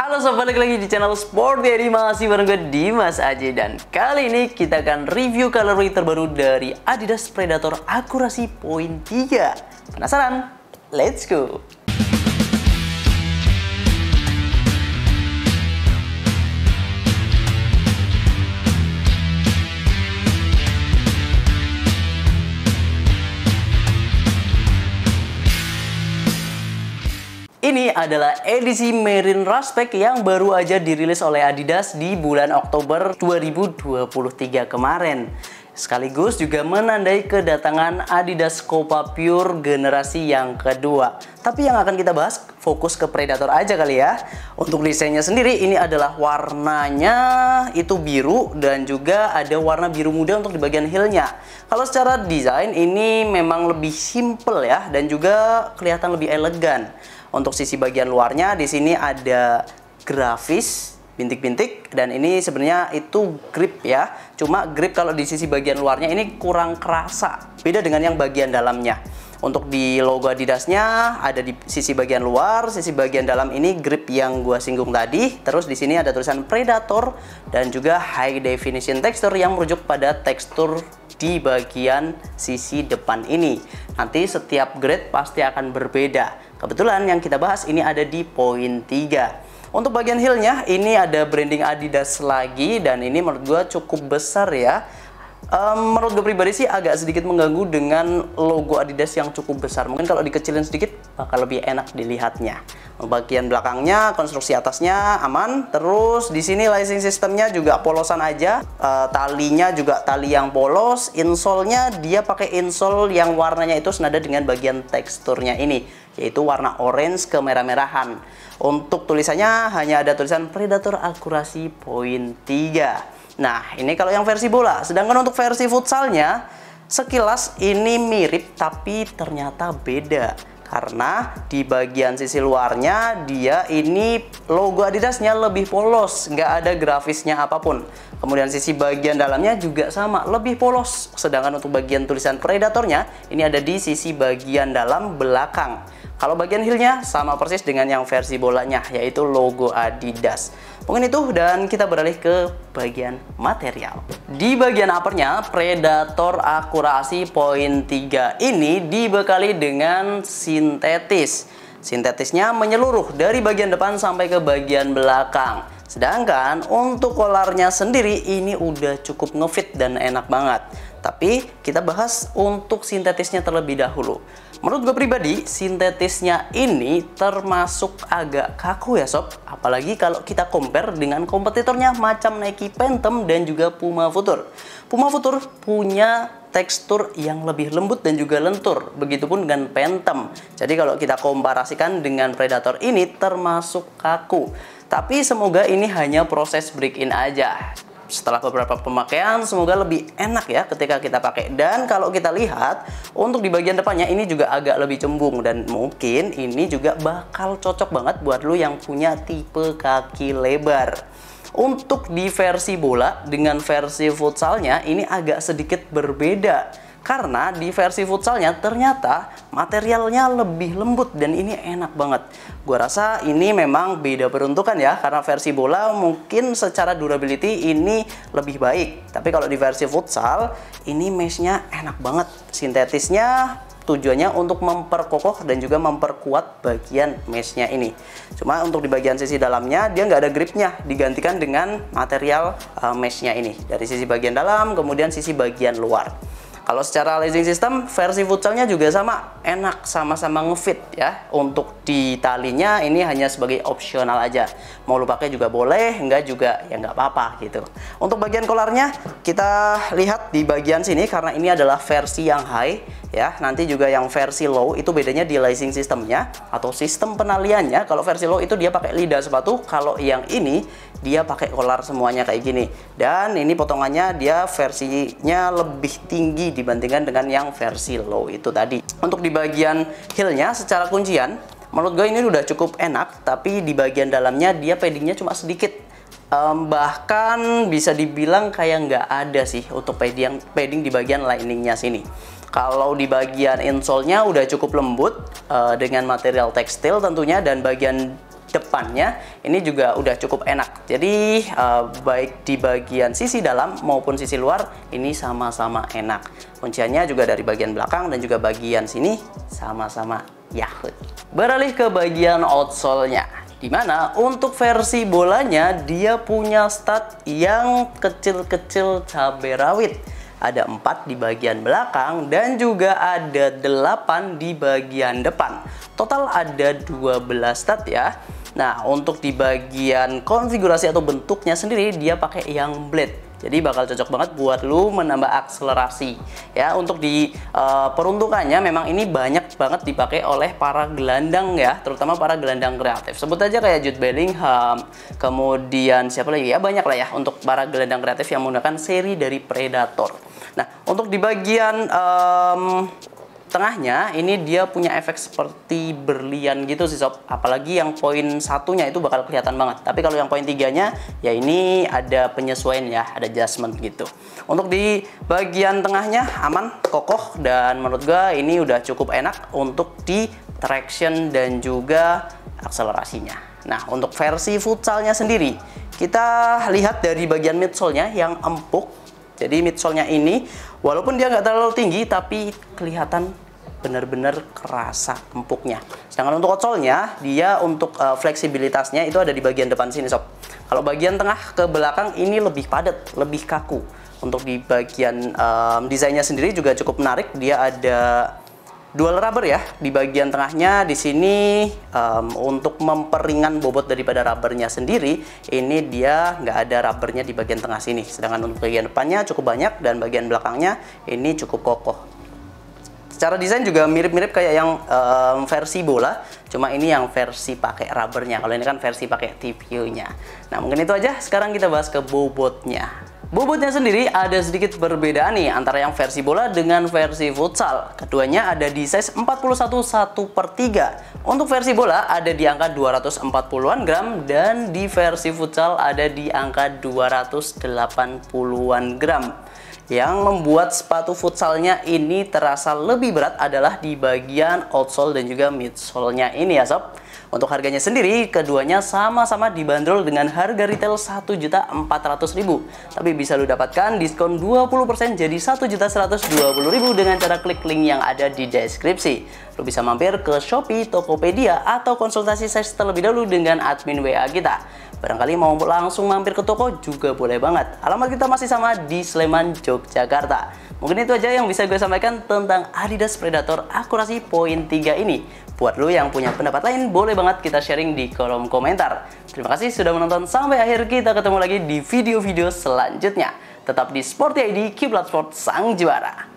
Halo sobat, balik lagi di channel Sport Jadi masih bareng gue Dimas Aji. Dan kali ini kita akan review colorway terbaru dari Adidas Predator Akurasi Point 3. Penasaran? Let's go! Ini adalah edisi Marine Rushback yang baru aja dirilis oleh Adidas di bulan Oktober 2023 kemarin. Sekaligus juga menandai kedatangan Adidas Copa Pure generasi yang kedua. Tapi yang akan kita bahas fokus ke Predator aja kali ya. Untuk desainnya sendiri ini adalah warnanya itu biru dan juga ada warna biru muda untuk di bagian heelnya. Kalau secara desain ini memang lebih simple ya dan juga kelihatan lebih elegan. Untuk sisi bagian luarnya di sini ada grafis bintik-bintik dan ini sebenarnya itu grip ya. Cuma grip kalau di sisi bagian luarnya ini kurang kerasa. Beda dengan yang bagian dalamnya. Untuk di logo Adidasnya ada di sisi bagian luar, sisi bagian dalam ini grip yang gua singgung tadi. Terus di sini ada tulisan Predator dan juga high definition texture yang merujuk pada tekstur di bagian sisi depan ini. Nanti setiap grade pasti akan berbeda. Kebetulan yang kita bahas ini ada di Point 3. Untuk bagian heelnya ini ada branding Adidas lagi dan ini menurut gua cukup besar ya. Menurut gue pribadi sih agak sedikit mengganggu dengan logo Adidas yang cukup besar. Mungkin kalau dikecilin sedikit bakal lebih enak dilihatnya. Bagian belakangnya, konstruksi atasnya aman. Terus di sini lacing sistemnya juga polosan aja. Talinya juga tali yang polos. Insole-nya dia pakai insole yang warnanya itu senada dengan bagian teksturnya ini, yaitu warna orange kemerah-merahan. Untuk tulisannya hanya ada tulisan Predator Akurasi Point 3. Nah, ini kalau yang versi bola. Sedangkan untuk versi futsalnya, sekilas ini mirip tapi ternyata beda. Karena di bagian sisi luarnya, dia ini logo Adidasnya lebih polos. Nggak ada grafisnya apapun. Kemudian sisi bagian dalamnya juga sama, lebih polos. Sedangkan untuk bagian tulisan Predatornya, ini ada di sisi bagian dalam belakang. Kalau bagian heelnya sama persis dengan yang versi bolanya, yaitu logo Adidas. Mungkin itu, dan kita beralih ke bagian material. Di bagian uppernya, Predator Akurasi Point 3 ini dibekali dengan sintetis. Sintetisnya menyeluruh dari bagian depan sampai ke bagian belakang. Sedangkan untuk kolarnya sendiri ini udah cukup ngefit dan enak banget. Tapi kita bahas untuk sintetisnya terlebih dahulu. Menurut gue pribadi, sintetisnya ini termasuk agak kaku ya sob. Apalagi kalau kita compare dengan kompetitornya macam Nike Phantom dan juga Puma Future. Puma Future punya tekstur yang lebih lembut dan juga lentur. Begitupun dengan Phantom. Jadi kalau kita komparasikan dengan Predator ini termasuk kaku. Tapi semoga ini hanya proses break-in aja. Setelah beberapa pemakaian semoga lebih enak ya ketika kita pakai. Dan kalau kita lihat untuk di bagian depannya ini juga agak lebih cembung. Dan mungkin ini juga bakal cocok banget buat lu yang punya tipe kaki lebar. Untuk di versi bola dengan versi futsalnya ini agak sedikit berbeda. Karena di versi futsalnya ternyata materialnya lebih lembut dan ini enak banget. Gua rasa ini memang beda peruntukan ya. Karena versi bola mungkin secara durability ini lebih baik. Tapi kalau di versi futsal ini meshnya enak banget. Sintetisnya tujuannya untuk memperkokoh dan juga memperkuat bagian meshnya ini. Cuma untuk di bagian sisi dalamnya dia nggak ada gripnya, digantikan dengan material meshnya ini. Dari sisi bagian dalam kemudian sisi bagian luar. Kalau secara lacing system versi futsalnya juga sama, enak, sama-sama ngefit ya. Untuk di talinya ini hanya sebagai opsional aja. Mau lu pakai juga boleh, enggak juga ya nggak apa-apa gitu. Untuk bagian kolarnya kita lihat di bagian sini karena ini adalah versi yang high ya. Nanti juga yang versi low itu bedanya di lacing systemnya atau sistem penaliannya. Kalau versi low itu dia pakai lidah sepatu, kalau yang ini dia pakai kolar semuanya kayak gini. Dan ini potongannya dia versinya lebih tinggi dibandingkan dengan yang versi low itu tadi. Untuk di bagian heelnya secara kuncian menurut gue ini udah cukup enak. Tapi di bagian dalamnya dia paddingnya cuma sedikit. Bahkan bisa dibilang kayak nggak ada sih untuk padding di bagian liningnya sini. Kalau di bagian insole-nya udah cukup lembut dengan material tekstil tentunya, dan bagian depannya ini juga udah cukup enak. Jadi baik di bagian sisi dalam maupun sisi luar ini sama-sama enak. Kunciannya juga dari bagian belakang dan juga bagian sini sama-sama Yahoo. Beralih ke bagian outsole-nya, dimana untuk versi bolanya dia punya stud yang kecil-kecil cabai rawit. Ada 4 di bagian belakang dan juga ada 8 di bagian depan. Total ada 12 stud ya. Nah, untuk di bagian konfigurasi atau bentuknya sendiri dia pakai yang blade. Jadi bakal cocok banget buat lu menambah akselerasi. Ya, untuk di peruntukannya memang ini banyak banget dipakai oleh para gelandang ya, terutama para gelandang kreatif. Sebut aja kayak Jude Bellingham, kemudian siapa lagi ya, banyak lah ya untuk para gelandang kreatif yang menggunakan seri dari Predator. Nah, untuk di bagian tengahnya ini dia punya efek seperti berlian gitu sih sob, apalagi yang poin satunya itu bakal kelihatan banget. Tapi kalau yang poin 3-nya ya ini ada penyesuaian ya, ada adjustment gitu. Untuk di bagian tengahnya aman, kokoh, dan menurut gua ini udah cukup enak untuk di traction dan juga akselerasinya. Nah, untuk versi futsalnya sendiri kita lihat dari bagian midsole-nya yang empuk. Jadi midsole-nya ini walaupun dia nggak terlalu tinggi tapi kelihatan benar-benar kerasa empuknya. Sedangkan untuk outsole-nya dia untuk fleksibilitasnya itu ada di bagian depan sini sob. Kalau bagian tengah ke belakang ini lebih padat, lebih kaku. Untuk di bagian desainnya sendiri juga cukup menarik. Dia ada dual rubber ya di bagian tengahnya. Di sini untuk memperingan bobot daripada rubbernya sendiri, ini dia nggak ada rubbernya di bagian tengah sini. Sedangkan untuk bagian depannya cukup banyak dan bagian belakangnya ini cukup kokoh. Secara desain juga mirip-mirip kayak yang versi bola, cuma ini yang versi pakai rubbernya. Kalau ini kan versi pakai TPU-nya. Nah, mungkin itu aja. Sekarang kita bahas ke bobotnya. Bobotnya sendiri ada sedikit perbedaan nih antara yang versi bola dengan versi futsal. Keduanya ada di size 41 1/3. Untuk versi bola ada di angka 240-an gram dan di versi futsal ada di angka 280-an gram. Yang membuat sepatu futsalnya ini terasa lebih berat adalah di bagian outsole dan juga midsole-nya ini ya sob. Untuk harganya sendiri, keduanya sama-sama dibanderol dengan harga retail Rp1.400.000. Tapi bisa lu dapatkan diskon 20% jadi Rp1.120.000 dengan cara klik link yang ada di deskripsi. Lu bisa mampir ke Shopee, Tokopedia, atau konsultasi size terlebih dahulu dengan admin WA kita. Barangkali mau langsung mampir ke toko juga boleh banget. Alamat kita masih sama di Sleman, Yogyakarta. Mungkin itu aja yang bisa gue sampaikan tentang Adidas Predator akurasi poin 3 ini. Buat lo yang punya pendapat lain, boleh banget kita sharing di kolom komentar. Terima kasih sudah menonton sampai akhir. Kita ketemu lagi di video-video selanjutnya. Tetap di Sporty ID, Kiblat Sport, sang juara.